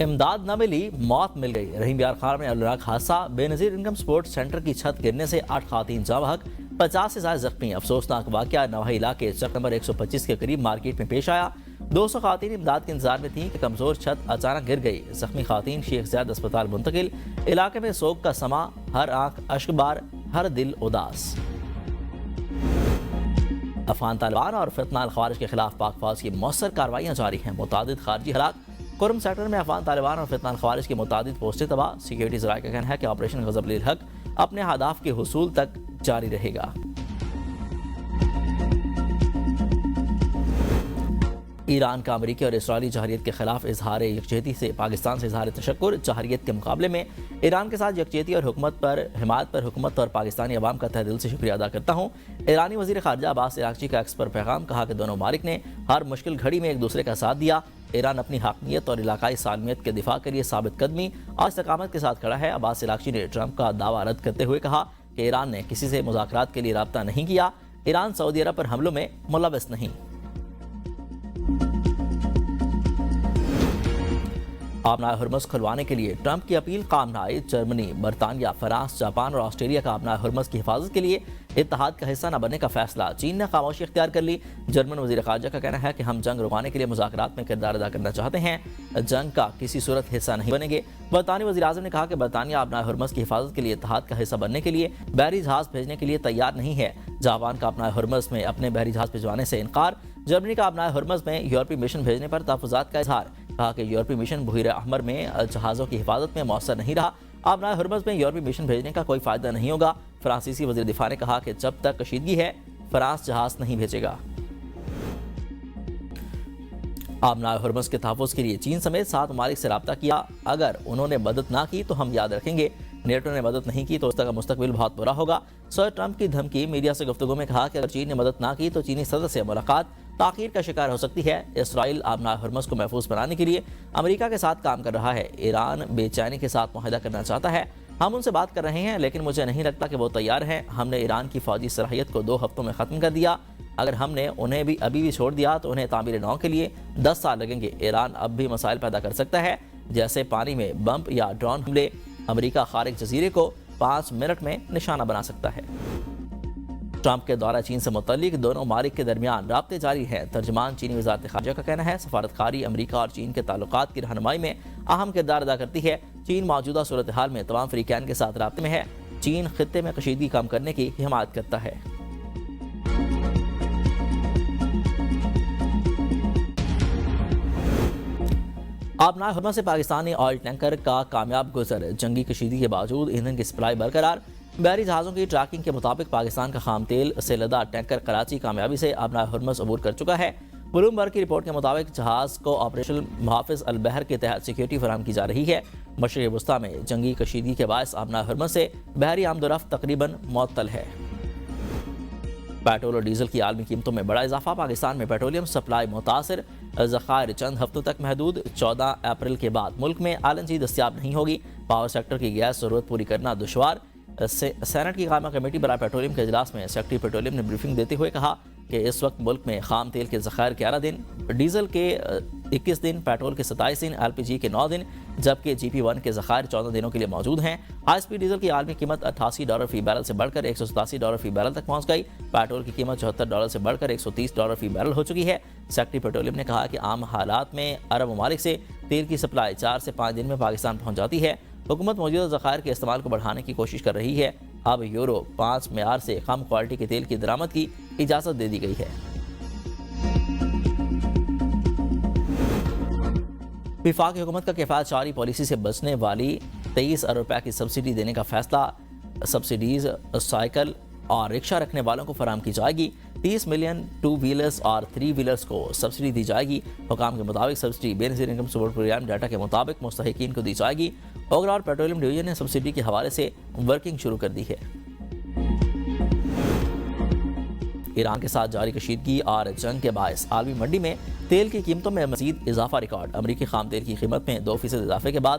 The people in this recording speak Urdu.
امداد نہ ملی، موت مل گئی۔ رحیم یار خان میں الراک حادثہ، بے نظیر انکم سپورٹ سینٹر کی چھت گرنے سے 8 خواتین جاں بحق، 50 سے زائد زخمی۔ افسوسناک واقعہ نواحی علاقے چک نمبر 125 کے قریب مارکیٹ میں پیش آیا۔ 200 خواتین امداد کے انتظار میں تھیں کہ کمزور چھت اچانک گر گئی۔ زخمی خواتین شیخ زیاد اسپتال منتقل۔ علاقے میں سوگ کا سما، ہر آنکھ اشک بار، ہر دل اداس۔ افغان طالبان اور فتنہ الخوارج کے خلاف پاک فوج کی مؤثر کارروائیاں جاری ہیں۔ متعدد خارجی ہلاک۔ کرم سیکٹر میں افغان طالبان اور فتنہ الخوارج کی متعدد پوسٹیں تباہ۔ سیکیورٹی ذرائع کا کہنا ہے کہ آپریشن غضب الحق اپنے اہداف کے حصول تک جاری رہے گا۔ ایران کا امریکی اور اسرائیلی جارحیت کے خلاف اظہار یکجہتی سے پاکستان سے اظہار تشکر۔ جارحیت کے مقابلے میں ایران کے ساتھ یکجہتی اور حمایت پر حکومت اور پاکستانی عوام کا تہہ دل سے شکریہ ادا کرتا ہوں۔ ایرانی وزیر خارجہ عباس عراقچی کا ایکس پر پیغام، کہا کہ دونوں ممالک نے ہر مشکل گھڑی میں ایک دوسرے کا ساتھ دیا۔ ایران اپنی حاکمیت اور علاقائی سالمیت کے دفاع کے لیے ثابت قدمی اور استقامت کے ساتھ کھڑا ہے۔ عباس عراقچی نے ٹرمپ کا دعویٰ رد کرتے ہوئے کہا کہ ایران نے کسی سے مذاکرات کے لیے رابطہ نہیں کیا۔ ایران سعودی عرب پر حملوں میں ملوث نہیں۔ آبنائے ہرمز کھلوانے کے لیے ٹرمپ کی اپیل کام نہ آئی۔ جرمنی، برطانیہ، فرانس، جاپان اور آسٹریلیا کا آبنائے ہرمز کی حفاظت کے لیے اتحاد کا حصہ نہ بننے کا فیصلہ۔ چین نے خاموشی اختیار کر لی۔ جرمن وزیر خارجہ کا کہنا ہے کہ ہم جنگ رکانے کے لیے مذاکرات میں کردار ادا کرنا چاہتے ہیں، جنگ کا کسی صورت حصہ نہیں بنیں گے۔ برطانوی وزیر اعظم نے کہا کہ برطانیہ آبنائے ہرمز کی حفاظت کے لیے اتحاد کا حصہ بننے کے لیے بحری جہاز بھیجنے کے لیے تیار نہیں ہے۔ جاپان کا آبنائے ہرمز میں اپنے بحری جہاز بھجوانے سے انکار۔ جرمنی کا آبنائے ہرمز میں یورپی مشن بھیجنے پر تحفظات کا اظہار، کہا کہ یورپی مشن بحیرہ احمر میں جہازوں کی حفاظت میں مؤثر نہیں رہا۔ آبنائے ہرمز میں یورپی مشن بھیجنے کا کوئی فائدہ نہیں ہوگا۔ فرانسیسی وزیر دفاع نے کہا کہ جب تک کشیدگی ہے فرانس جہاز نہیں بھیجے گا۔ آبنائے ہرمز کے تحفظ کے لیے چین سمیت 7 ممالک سے رابطہ کیا۔ اگر انہوں نے مدد نہ کی تو ہم یاد رکھیں گے، نیٹو نے مدد نہیں کی تو اس کا مستقبل بہت برا ہوگا۔ صدر ٹرمپ کی دھمکی۔ میڈیا سے گفتگو میں کہا کہ اگر چین نے مدد نہ کی تو چینی صدر سے ملاقات تاخیر کا شکار ہو سکتی ہے۔ اسرائیل آبنائے ہرمز کو محفوظ بنانے کے لیے امریکہ کے ساتھ کام کر رہا ہے۔ ایران بے چینی کے ساتھ معاہدہ کرنا چاہتا ہے۔ ہم ان سے بات کر رہے ہیں لیکن مجھے نہیں لگتا کہ وہ تیار ہیں۔ ہم نے ایران کی فوجی صلاحیت کو 2 ہفتوں میں ختم کر دیا۔ اگر ہم نے انہیں بھی ابھی بھی چھوڑ دیا تو انہیں تعمیر نو کے لیے 10 سال لگیں گے۔ ایران اب بھی مسائل پیدا کر سکتا ہے، جیسے پانی میں بمپ یا ڈرون حملے۔ امریکہ خارق جزیرے کو 5 منٹ میں نشانہ بنا سکتا ہے۔ ٹرمپ کے دورہ چین سے متعلق دونوں ممالک کے درمیان رابطے جاری ہیں۔ ترجمان چینی وزارت خارجہ کا کہنا ہے سفارتکاری امریکہ اور چین کے تعلقات کی رہنمائی میں اہم کردار ادا کرتی ہے۔ چین موجودہ صورتحال میں تمام فریقین کے ساتھ رابطے میں ہے۔ چین خطے میں کشیدگی کم کرنے کی حمایت کرتا ہے۔ آبنائے ہرمز سے پاکستانی آئل ٹینکر کا کامیاب گزر۔ جنگی کشیدگی کے باوجود ایندھن کی سپلائی برقرار۔ بحری جہازوں کی ٹریکنگ کے مطابق پاکستان کا خام تیل سے لدا ٹینکر کراچی کامیابی سے آبنائے ہرمز عبور کر چکا ہے۔ بلومبرگ کی رپورٹ کے مطابق جہاز کو آپریشن محافظ البحر کے تحت سیکیورٹی فراہم کی جا رہی ہے۔ مشرق وسطیٰ میں جنگی کشیدگی کے باعث آبنائے ہرمز سے بحری آمد و رفت تقریباً معطل ہے۔ پیٹرول اور ڈیزل کی عالمی قیمتوں میں بڑا اضافہ۔ پاکستان میں پیٹرولیم سپلائی متاثر، ذخائر چند ہفتوں تک محدود۔ 14 اپریل کے بعد ملک میں LNG دستیاب نہیں ہوگی۔ پاور سیکٹر کی گیس ضرورت پوری کرنا دشوار۔ سینٹ کی قائمہ کمیٹی برائے پیٹرولیم کے اجلاس میں سیکرٹری پیٹرولیم نے بریفنگ دیتے ہوئے کہا کہ اس وقت ملک میں خام تیل کے ذخائر 11 دن، ڈیزل کے 21 دن، پیٹرول کے 27 دن، LPG کے 9 دن، جبکہ GP1 کے ذخائر 14 دنوں کے لیے موجود ہیں۔ SP ڈیزل کی عالمی قیمت $88 فی بیرل سے بڑھ کر $187 فی بیرل تک پہنچ گئی۔ پیٹرول کی قیمت $74 سے بڑھ کر $130 فی بیرل ہو چکی ہے۔ سیکرٹری پیٹرولیم نے کہا کہ عام حالات میں عرب ممالک سے تیل کی سپلائی 4 سے 5 دن میں پاکستان پہنچ جاتی ہے۔ حکومت موجودہ ذخائر کے استعمال کو بڑھانے کی کوشش کر رہی ہے۔ اب یورو 5 معیار سے کم کوالٹی کے تیل کی درآمد کی اجازت دے دی گئی ہے۔ وفاقی حکومت کا کفایت شعاری پالیسی سے بچنے والی 23 ارب روپے کی سبسڈی دینے کا فیصلہ۔ سبسڈیز سائیکل اور رکشہ رکھنے والوں کو فراہم کی جائے گی۔ 30 ملین 2 ویلرز اور 3 ویلرز کو سبسڈی دی جائے گی۔ حکام کے مطابق سبسڈی بے نظیر انکم سپورٹ پروگرام ڈیٹا کے مطابق مستحقین کو دی جائے گی۔ اوگرا پیٹرولیم ڈویژن نے سبسڈی کے حوالے سے ورکنگ شروع کر دی ہے۔ ایران کے ساتھ جاری کشیدگی اور جنگ کے باعث عالمی منڈی میں تیل کی قیمتوں میں مزید اضافہ ریکارڈ۔ امریکی خام تیل کی قیمت میں 2% اضافے کے بعد